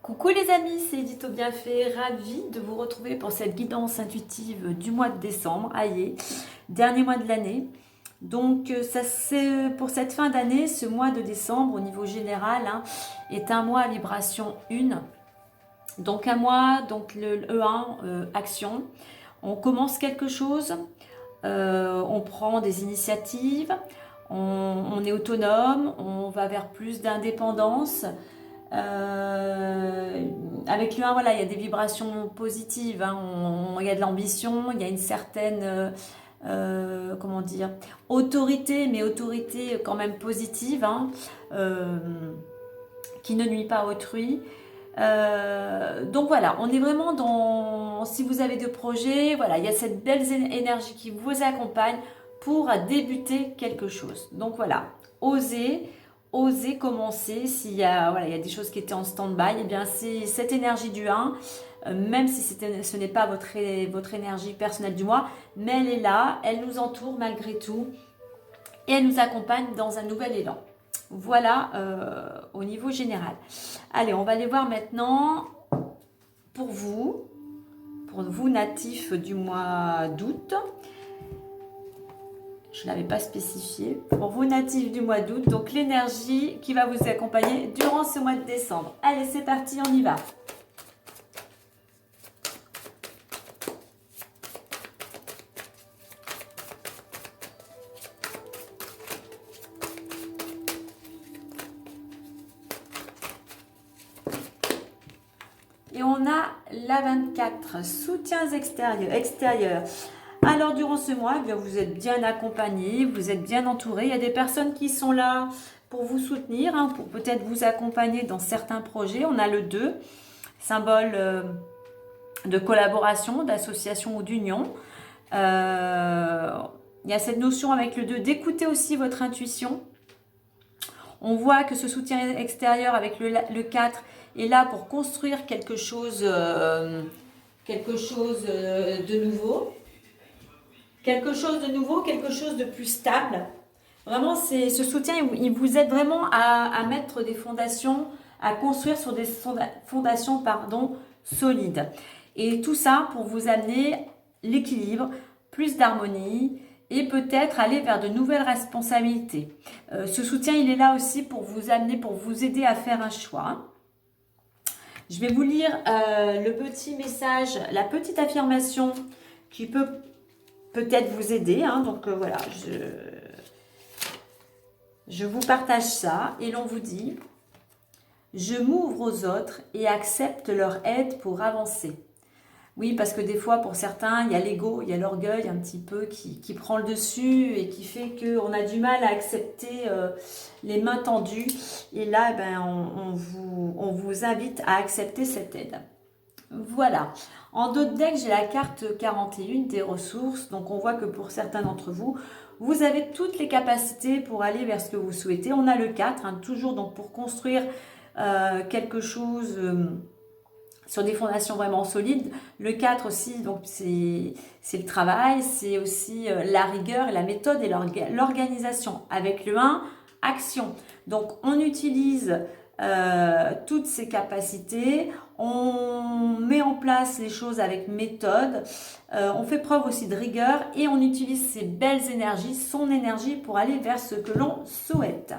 Coucou les amis, c'est Édito Bienfait, ravie de vous retrouver pour cette guidance intuitive du mois de décembre, aïe, dernier mois de l'année. Donc ça c'est pour cette fin d'année, ce mois de décembre au niveau général est un mois à vibration 1. Donc un mois, donc le E1, action. On commence quelque chose, on prend des initiatives, on est autonome, on va vers plus d'indépendance. Avec le 1, voilà, il y a des vibrations positives, il y a de l'ambition, il y a une certaine comment dire, autorité, mais autorité quand même positive, qui ne nuit pas à autrui. Donc voilà, on est vraiment dans, si vous avez des projets, voilà, il y a cette belle énergie qui vous accompagne pour débuter quelque chose. Donc voilà, osez commencer. S'il y a, voilà, il y a des choses qui étaient en stand-by, et bien c'est cette énergie du 1, même si ce n'est pas votre énergie personnelle du mois, mais elle est là, elle nous entoure malgré tout et elle nous accompagne dans un nouvel élan. Voilà au niveau général. Allez, on va aller voir maintenant pour vous natifs du mois d'août. Je ne l'avais pas spécifié. Pour vous natifs du mois d'août, donc l'énergie qui va vous accompagner durant ce mois de décembre. Allez, c'est parti, on y va. Et on a la 24, soutiens extérieurs. Alors durant ce mois, eh bien, vous êtes bien accompagné, vous êtes bien entouré. Il y a des personnes qui sont là pour vous soutenir, pour peut-être vous accompagner dans certains projets. On a le 2, symbole de collaboration, d'association ou d'union. Il y a cette notion avec le 2 d'écouter aussi votre intuition. On voit que ce soutien extérieur avec le 4 est là pour construire quelque chose de nouveau. Quelque chose de nouveau, quelque chose de plus stable. Vraiment, ce soutien, il vous aide vraiment à mettre des fondations, à construire sur des fondations solides. Et tout ça pour vous amener l'équilibre, plus d'harmonie et peut-être aller vers de nouvelles responsabilités. Ce soutien, il est là aussi pour vous amener, pour vous aider à faire un choix. Je vais vous lire le petit message, la petite affirmation qui peut peut-être vous aider. Donc voilà, je vous partage ça et l'on vous dit: je m'ouvre aux autres et accepte leur aide pour avancer. Oui, parce que des fois, pour certains, il y a l'ego, il y a l'orgueil un petit peu qui prend le dessus et qui fait qu'on a du mal à accepter les mains tendues. Et là, on vous invite à accepter cette aide. Voilà. En d'autres decks, j'ai la carte 41 des ressources. Donc, on voit que pour certains d'entre vous, vous avez toutes les capacités pour aller vers ce que vous souhaitez. On a le 4, toujours donc pour construire quelque chose sur des fondations vraiment solides. Le 4 aussi, donc c'est le travail, c'est aussi la rigueur, la méthode et l'organisation. Avec le 1, action. Donc, on utilise toutes ces capacités, on met en place les choses avec méthode, on fait preuve aussi de rigueur et on utilise ces belles énergies, son énergie pour aller vers ce que l'on souhaite.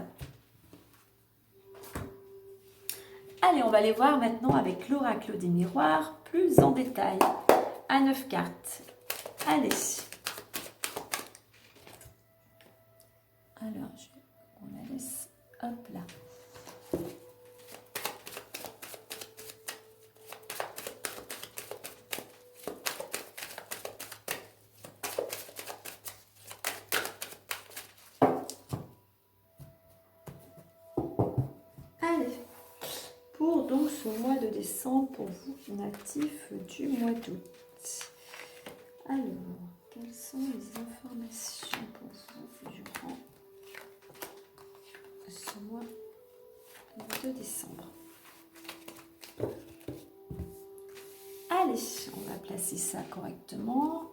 Allez, on va aller voir maintenant avec l'oracle des miroirs plus en détail, à 9 cartes. Allez. Alors, on la laisse, hop là. Pour donc ce mois de décembre, pour vous natifs du mois d'août. Alors, quelles sont les informations pour vous durant ce mois de décembre. Allez, on va placer ça correctement.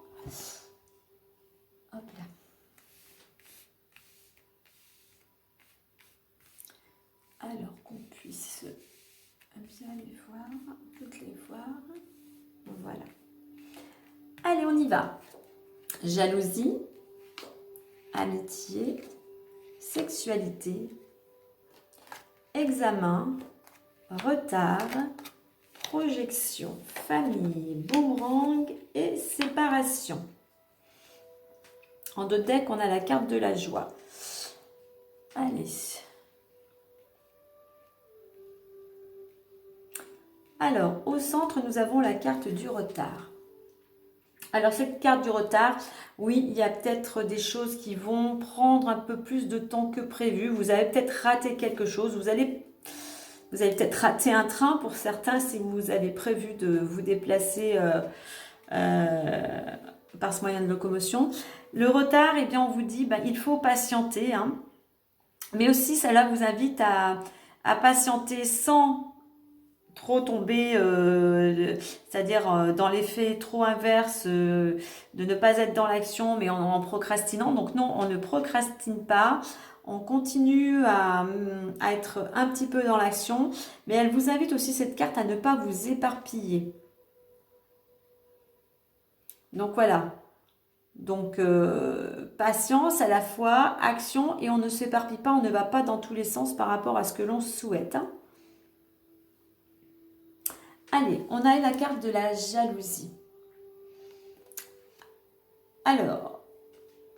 Hop là. Alors qu'on puisse bien les voir, toutes les voir. Voilà. Allez, on y va. Jalousie, amitié, sexualité, examen, retard, projection, famille, boomerang et séparation. En deux decks, on a la carte de la joie. Allez. Alors, au centre, nous avons la carte du retard. Alors, cette carte du retard, oui, il y a peut-être des choses qui vont prendre un peu plus de temps que prévu. Vous avez peut-être raté quelque chose. Vous avez peut-être raté un train pour certains si vous avez prévu de vous déplacer par ce moyen de locomotion. Le retard, eh bien, on vous dit, il faut patienter. Hein. Mais aussi, cela vous invite à patienter sans trop tomber, c'est-à-dire dans l'effet trop inverse, de ne pas être dans l'action, mais en procrastinant. Donc non, on ne procrastine pas, on continue à être un petit peu dans l'action, mais elle vous invite aussi, cette carte, à ne pas vous éparpiller. Donc voilà. Donc patience, à la fois action, et on ne s'éparpille pas, on ne va pas dans tous les sens par rapport à ce que l'on souhaite. Hein. Allez, on a la carte de la jalousie. Alors,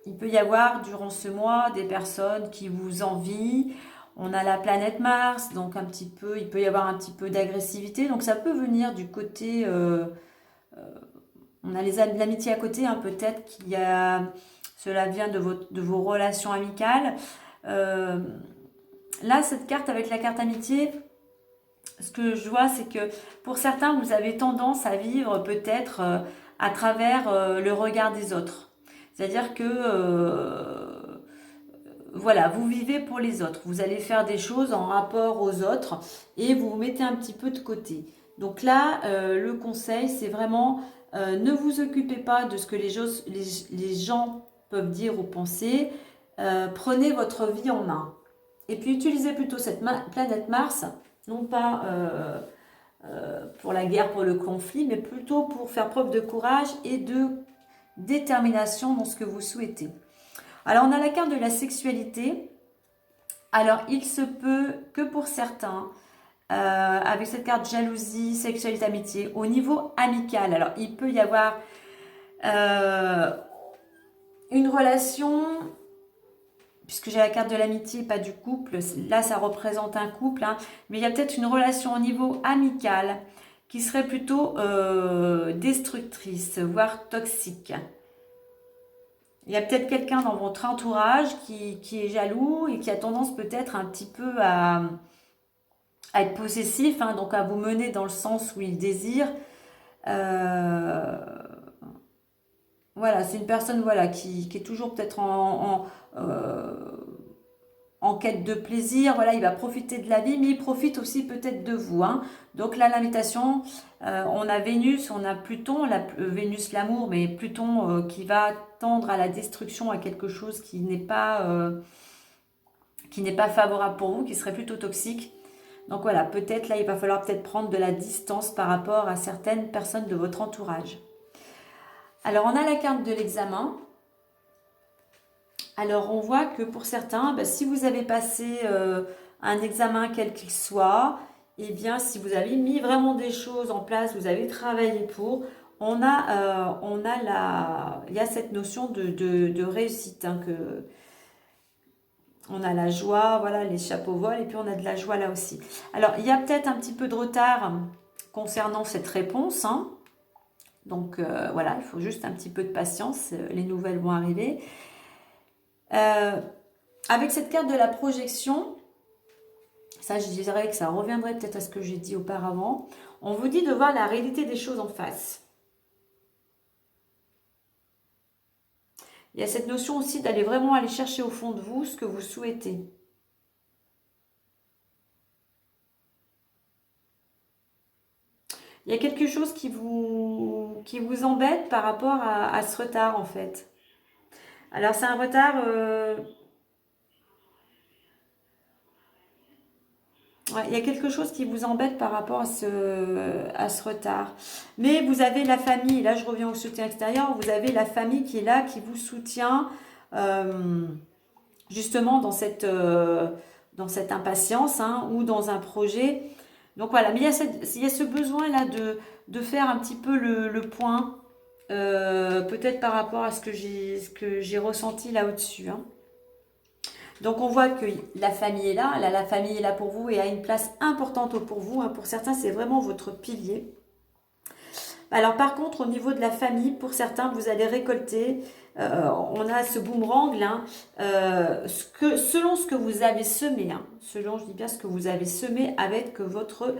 il peut y avoir durant ce mois des personnes qui vous envient. On a la planète Mars, donc un petit peu, il peut y avoir un petit peu d'agressivité. Donc ça peut venir du côté, on a l'amitié à côté, hein, peut-être qu'il y a, cela vient de vos relations amicales. Là, cette carte avec la carte amitié, ce que je vois, c'est que pour certains, vous avez tendance à vivre peut-être à travers le regard des autres. C'est-à-dire que, voilà, vous vivez pour les autres. Vous allez faire des choses en rapport aux autres et vous vous mettez un petit peu de côté. Donc là, le conseil, c'est vraiment ne vous occupez pas de ce que les gens peuvent dire ou penser. Prenez votre vie en main. Et puis utilisez plutôt cette planète Mars, non pas pour la guerre, pour le conflit, mais plutôt pour faire preuve de courage et de détermination dans ce que vous souhaitez. Alors, on a la carte de la sexualité. Alors, il se peut que pour certains, avec cette carte jalousie, sexualité, amitié, au niveau amical, alors il peut y avoir une relation, puisque j'ai la carte de l'amitié, pas du couple, là ça représente un couple, hein, mais il y a peut-être une relation au niveau amical qui serait plutôt destructrice, voire toxique. Il y a peut-être quelqu'un dans votre entourage qui est jaloux et qui a tendance peut-être un petit peu à être possessif, hein, donc à vous mener dans le sens où il désire. Voilà, c'est une personne voilà, qui est toujours peut-être en quête de plaisir. Voilà, il va profiter de la vie, mais il profite aussi peut-être de vous. Hein. Donc là, l'invitation, on a Vénus, on a Pluton, Vénus l'amour, mais Pluton qui va tendre à la destruction, à quelque chose qui n'est pas favorable pour vous, qui serait plutôt toxique. Donc voilà, peut-être là, il va falloir peut-être prendre de la distance par rapport à certaines personnes de votre entourage. Alors, on a la carte de l'examen. Alors, on voit que pour certains, si vous avez passé un examen quel qu'il soit, eh bien, si vous avez mis vraiment des choses en place, vous avez travaillé pour, il y a cette notion de réussite, hein, on a la joie, voilà, les chapeaux volent, et puis on a de la joie là aussi. Alors, il y a peut-être un petit peu de retard concernant cette réponse, hein. Donc voilà, il faut juste un petit peu de patience, les nouvelles vont arriver. Avec cette carte de la projection, ça je dirais que ça reviendrait peut-être à ce que j'ai dit auparavant, on vous dit de voir la réalité des choses en face. Il y a cette notion aussi d'aller vraiment aller chercher au fond de vous ce que vous souhaitez. Il y a quelque chose qui vous embête par rapport à ce retard en fait. Alors c'est un retard, ouais, il y a quelque chose qui vous embête par rapport à ce retard. Mais vous avez la famille, là je reviens au soutien extérieur, vous avez la famille qui est là, qui vous soutient euh, justement dans cette impatience hein, ou dans un projet. Donc voilà, mais il y a ce besoin-là de faire un petit peu le point, peut-être par rapport à ce que j'ai ressenti là au-dessus. Hein. Donc on voit que la famille est là, la famille est là pour vous et a une place importante pour vous. Hein. Pour certains, c'est vraiment votre pilier. Alors par contre, au niveau de la famille, pour certains, vous allez récolter, on a ce boomerang là, selon ce que vous avez semé, hein, selon, je dis bien ce que vous avez semé avec votre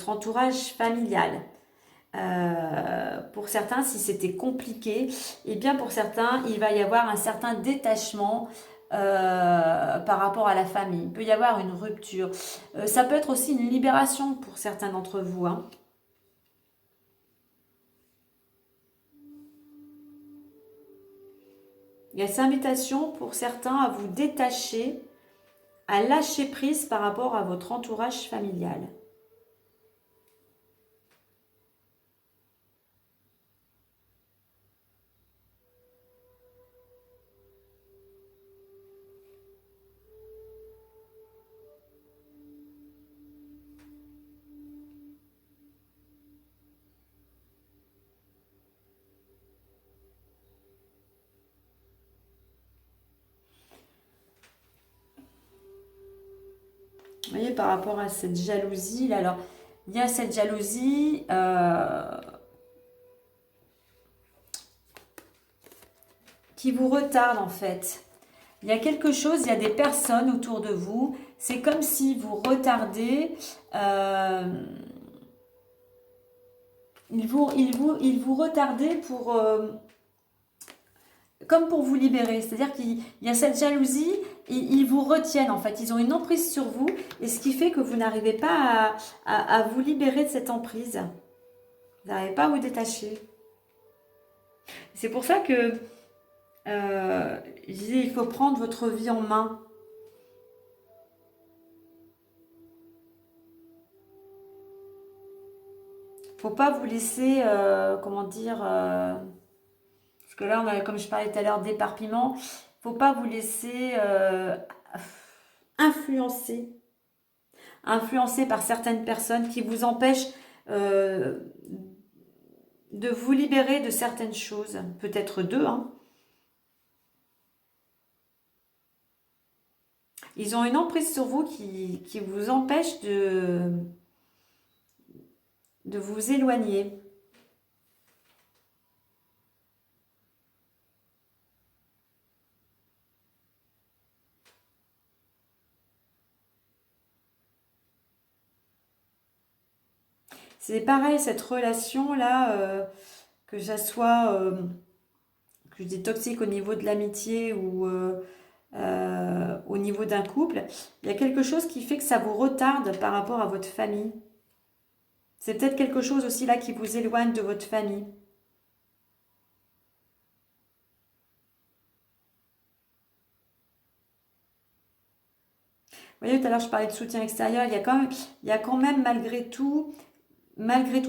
entourage familial. Pour certains, si c'était compliqué, et bien pour certains, il va y avoir un certain détachement par rapport à la famille. Il peut y avoir une rupture. Ça peut être aussi une libération pour certains d'entre vous. Hein. Il y a cette invitation pour certains à vous détacher, à lâcher prise par rapport à votre entourage familial. Vous voyez, par rapport à cette jalousie, là, alors, il y a cette jalousie qui vous retarde en fait. Il y a quelque chose, il y a des personnes autour de vous, c'est comme si vous retardez, il vous retardez pour, comme pour vous libérer. C'est-à-dire qu'il y a cette jalousie, et ils vous retiennent en fait. Ils ont une emprise sur vous, et ce qui fait que vous n'arrivez pas à vous libérer de cette emprise. Vous n'arrivez pas à vous détacher. C'est pour ça que je disais, il faut prendre votre vie en main. Faut pas vous laisser, comment dire, parce que là, comme je parlais tout à l'heure d'éparpillement, faut pas vous laisser influencer, influencer par certaines personnes qui vous empêchent euh, de vous libérer de certaines choses. Peut-être deux, hein. Ils ont une emprise sur vous qui vous empêche de vous éloigner. C'est pareil, cette relation-là, que ça soit que je dis toxique au niveau de l'amitié ou au niveau d'un couple, il y a quelque chose qui fait que ça vous retarde par rapport à votre famille. C'est peut-être quelque chose aussi là qui vous éloigne de votre famille. Vous voyez, tout à l'heure je parlais de soutien extérieur, il y a quand même malgré tout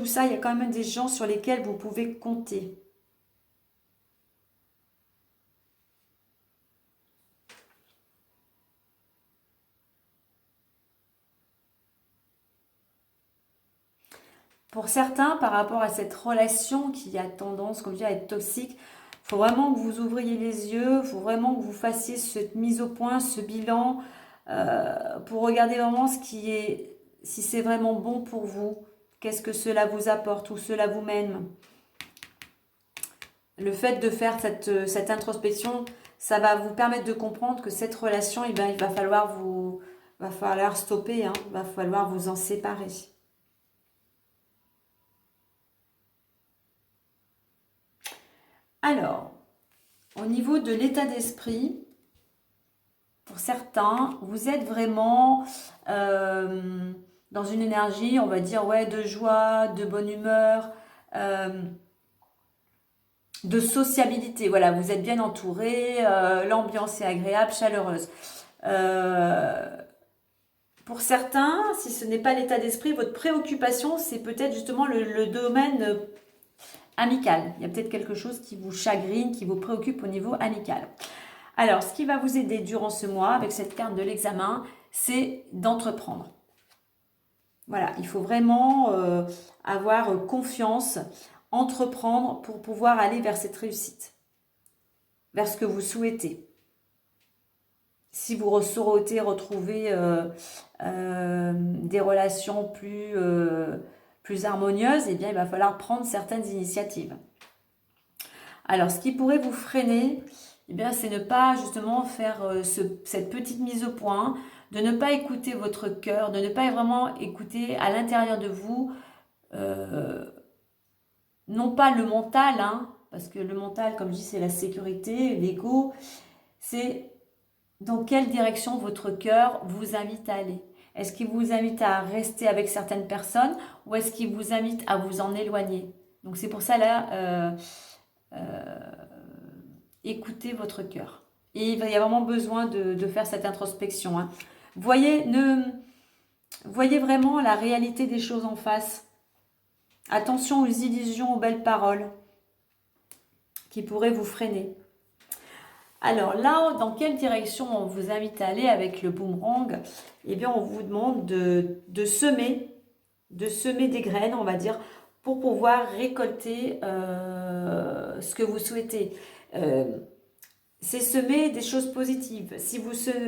ça, il y a quand même des gens sur lesquels vous pouvez compter. Pour certains, par rapport à cette relation qui a tendance, comme je dis, à être toxique, il faut vraiment que vous ouvriez les yeux, il faut vraiment que vous fassiez cette mise au point, ce bilan, pour regarder vraiment ce qui est, si c'est vraiment bon pour vous, qu'est-ce que cela vous apporte, où cela vous mène. Le fait de faire cette introspection, ça va vous permettre de comprendre que cette relation, eh bien, va falloir stopper, hein, il va falloir vous en séparer. Alors, au niveau de l'état d'esprit, pour certains, vous êtes vraiment, dans une énergie, on va dire, ouais, de joie, de bonne humeur, de sociabilité. Voilà, vous êtes bien entouré, l'ambiance est agréable, chaleureuse. Pour certains, si ce n'est pas l'état d'esprit, votre préoccupation, c'est peut-être justement le domaine amical. Il y a peut-être quelque chose qui vous chagrine, qui vous préoccupe au niveau amical. Alors, ce qui va vous aider durant ce mois, avec cette carte de l'examen, c'est d'entreprendre. Voilà, il faut vraiment avoir confiance, entreprendre pour pouvoir aller vers cette réussite, vers ce que vous souhaitez. Si vous souhaitez retrouver des relations plus harmonieuses, eh bien, il va falloir prendre certaines initiatives. Alors, ce qui pourrait vous freiner, eh bien, c'est ne pas justement faire cette petite mise au point, de ne pas écouter votre cœur, de ne pas vraiment écouter à l'intérieur de vous, non pas le mental, hein, parce que le mental, comme je dis, c'est la sécurité, l'ego, c'est dans quelle direction votre cœur vous invite à aller. Est-ce qu'il vous invite à rester avec certaines personnes ou est-ce qu'il vous invite à vous en éloigner? Donc c'est pour ça là, écoutez votre cœur. Et il y a vraiment besoin de faire cette introspection. Hein. Voyez vraiment la réalité des choses en face. Attention aux illusions, aux belles paroles qui pourraient vous freiner. Alors là, dans quelle direction on vous invite à aller avec le boomerang? Eh bien, on vous demande de semer des graines, on va dire, pour pouvoir récolter ce que vous souhaitez. C'est semer des choses positives.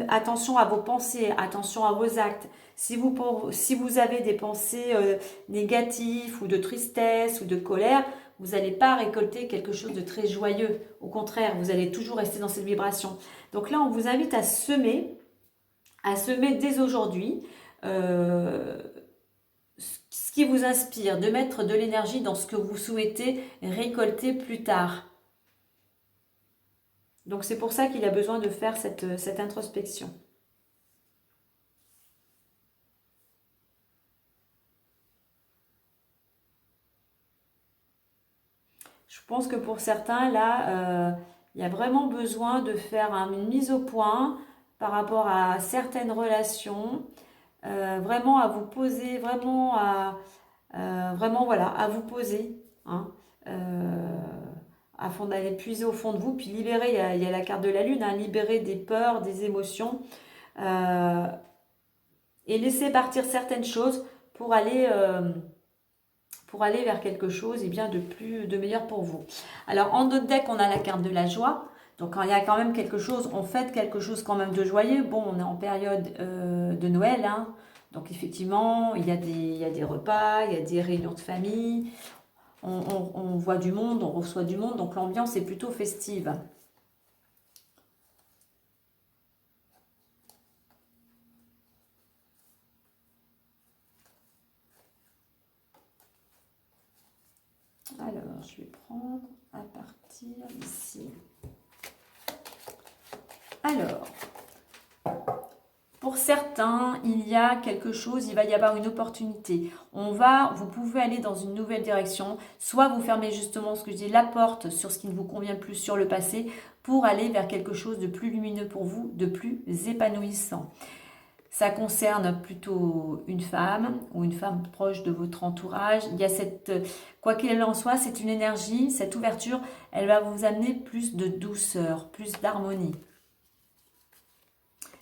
Attention à vos pensées, attention à vos actes. Si vous avez des pensées négatives ou de tristesse ou de colère, vous n'allez pas récolter quelque chose de très joyeux. Au contraire, vous allez toujours rester dans cette vibration. Donc là, on vous invite à semer dès aujourd'hui ce qui vous inspire, de mettre de l'énergie dans ce que vous souhaitez récolter plus tard. Donc c'est pour ça qu'il a besoin de faire cette introspection. Je pense que pour certains, là, il y a vraiment besoin de faire une mise au point par rapport à certaines relations, vraiment à vous poser, vraiment voilà, à vous poser, hein, afin d'aller puiser au fond de vous, puis libérer, il y a la carte de la lune, hein, libérer des peurs, des émotions, et laisser partir certaines choses pour aller vers quelque chose de meilleur pour vous. Alors en notre deck, on a la carte de la joie. Donc quand il y a quand même quelque chose, on fête quelque chose quand même de joyeux. Bon, on est en période de Noël, hein. Donc effectivement, il y a des repas, il y a des réunions de famille. On voit du monde, on reçoit du monde. Donc l'ambiance est plutôt festive. Alors, je vais prendre à partir d'ici. Alors, pour certains, il y a quelque chose, il va y avoir une opportunité. Vous pouvez aller dans une nouvelle direction, soit vous fermez justement ce que je dis, la porte sur ce qui ne vous convient plus sur le passé, pour aller vers quelque chose de plus lumineux pour vous, de plus épanouissant. Ça concerne plutôt une femme ou une femme proche de votre entourage. Il y a quoi qu'il en soit, c'est une énergie, cette ouverture, elle va vous amener plus de douceur, plus d'harmonie.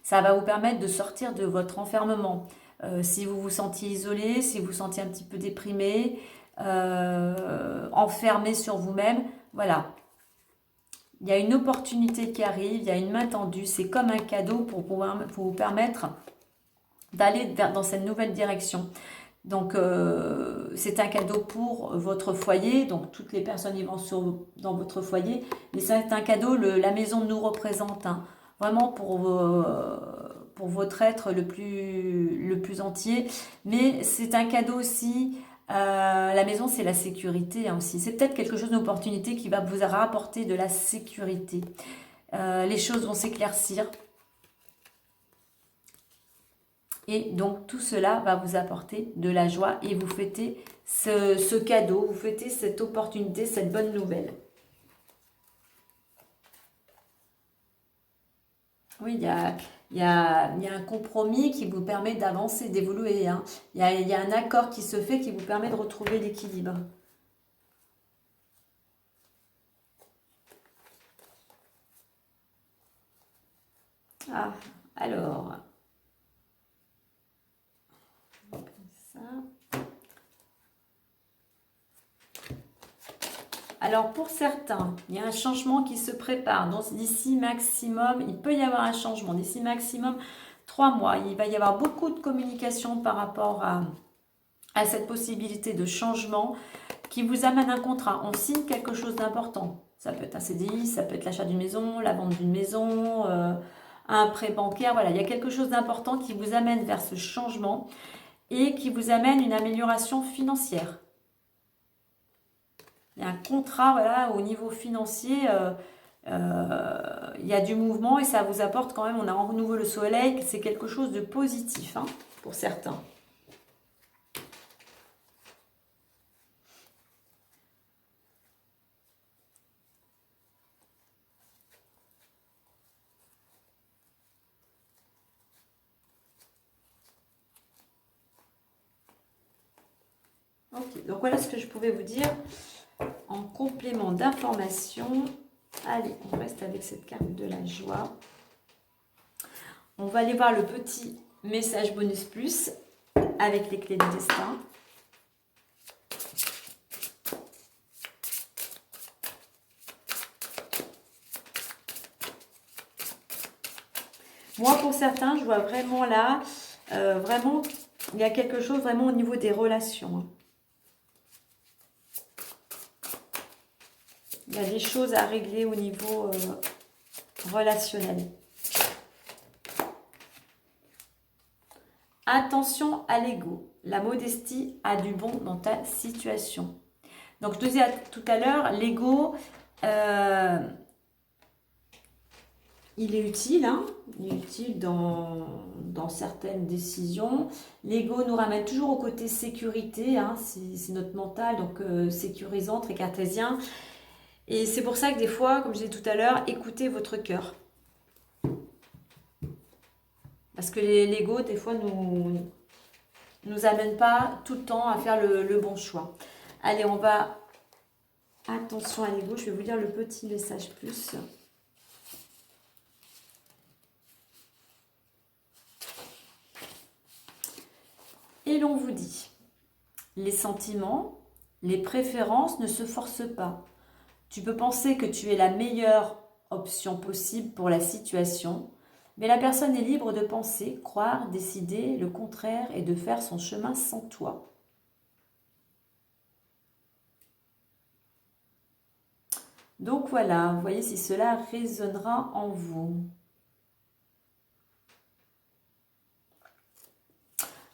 Ça va vous permettre de sortir de votre enfermement. Si vous vous sentiez isolé, si vous vous sentiez un petit peu déprimé, enfermé sur vous-même, voilà. Il y a une opportunité qui arrive, il y a une main tendue, c'est comme un cadeau pour vous permettre d'aller dans cette nouvelle direction. Donc, c'est un cadeau pour votre foyer, donc toutes les personnes y vont dans votre foyer, mais c'est un cadeau, la maison nous représente, hein, vraiment pour votre être le plus entier, mais c'est un cadeau aussi, la maison c'est la sécurité, hein, aussi, c'est peut-être quelque chose d'opportunité qui va vous rapporter de la sécurité, les choses vont s'éclaircir. Et donc, tout cela va vous apporter de la joie et vous fêtez ce cadeau, vous fêtez cette opportunité, cette bonne nouvelle. Oui, il y a un compromis qui vous permet d'avancer, d'évoluer, hein. Il y a un accord qui se fait qui vous permet de retrouver l'équilibre. Ah, alors, ça. Alors pour certains, il y a un changement qui se prépare. D'ici maximum, il peut y avoir un changement. D'ici maximum 3 mois, il va y avoir beaucoup de communication par rapport à cette possibilité de changement qui vous amène un contrat. On signe quelque chose d'important. Ça peut être un CDI, ça peut être l'achat d'une maison, la vente d'une maison, un prêt bancaire. Voilà, il y a quelque chose d'important qui vous amène vers ce changement et qui vous amène une amélioration financière. Il y a un contrat, voilà, au niveau financier, il y a du mouvement et ça vous apporte quand même, on a en nouveau le soleil, c'est quelque chose de positif, hein, pour certains. Ok, donc voilà ce que je pouvais vous dire en complément d'information. Allez, on reste avec cette carte de la joie. On va aller voir le petit message bonus plus avec les clés du destin. Moi, pour certains, je vois vraiment là, vraiment, il y a quelque chose vraiment au niveau des relations, hein. Il y a des choses à régler au niveau relationnel. Attention à l'ego. La modestie a du bon dans ta situation. Donc, je te disais tout à l'heure, l'ego, il est utile, hein, il est utile dans certaines décisions. L'ego nous ramène toujours au côté sécurité, hein, c'est notre mental, donc sécurisant, très cartésien. Et c'est pour ça que des fois, comme je disais tout à l'heure, écoutez votre cœur. Parce que l'ego, des fois, nous amène pas tout le temps à faire le bon choix. Allez, on va... Attention à l'ego, je vais vous lire le petit message plus. Et l'on vous dit, les sentiments, les préférences ne se forcent pas. Tu peux penser que tu es la meilleure option possible pour la situation, mais la personne est libre de penser, croire, décider le contraire et de faire son chemin sans toi. Donc voilà, vous voyez si cela résonnera en vous.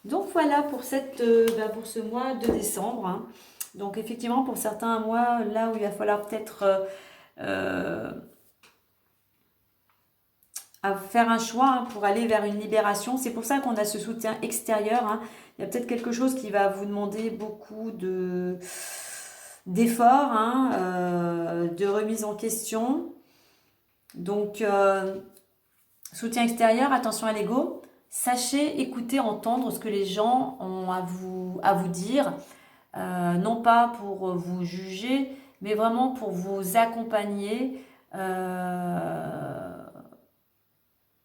Donc voilà pour, pour ce mois de décembre, hein. Donc effectivement pour certains mois, là où il va falloir peut-être à faire un choix, hein, pour aller vers une libération. C'est pour ça qu'on a ce soutien extérieur, hein. Il y a peut-être quelque chose qui va vous demander beaucoup d'efforts, hein, de remise en question. Donc, soutien extérieur, attention à l'ego. Sachez écouter, entendre ce que les gens ont à vous dire. Non pas pour vous juger, mais vraiment pour vous accompagner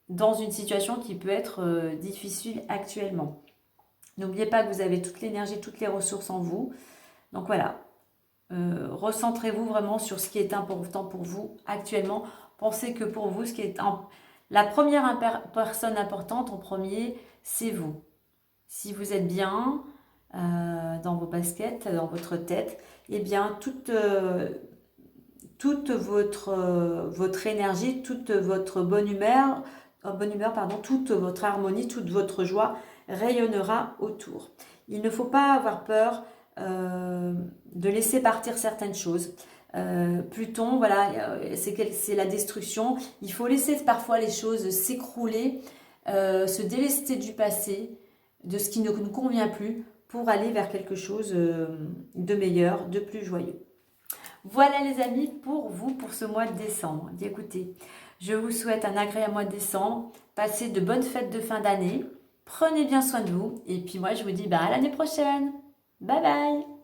dans une situation qui peut être difficile actuellement. N'oubliez pas que vous avez toute l'énergie, toutes les ressources en vous. Donc voilà, recentrez-vous vraiment sur ce qui est important pour vous actuellement. Pensez que pour vous, la première personne importante en premier, c'est vous. Si vous êtes bien dans vos baskets, dans votre tête, eh bien toute votre énergie, toute votre bonne humeur, toute votre harmonie, toute votre joie rayonnera autour. Il ne faut pas avoir peur de laisser partir certaines choses. Pluton, voilà, c'est la destruction. Il faut laisser parfois les choses s'écrouler se délester du passé, de ce qui ne nous convient plus, pour aller vers quelque chose de meilleur, de plus joyeux. Voilà les amis pour vous pour ce mois de décembre. Écoutez, je vous souhaite un agréable mois de décembre. Passez de bonnes fêtes de fin d'année. Prenez bien soin de vous. Et puis moi, je vous dis à l'année prochaine. Bye bye.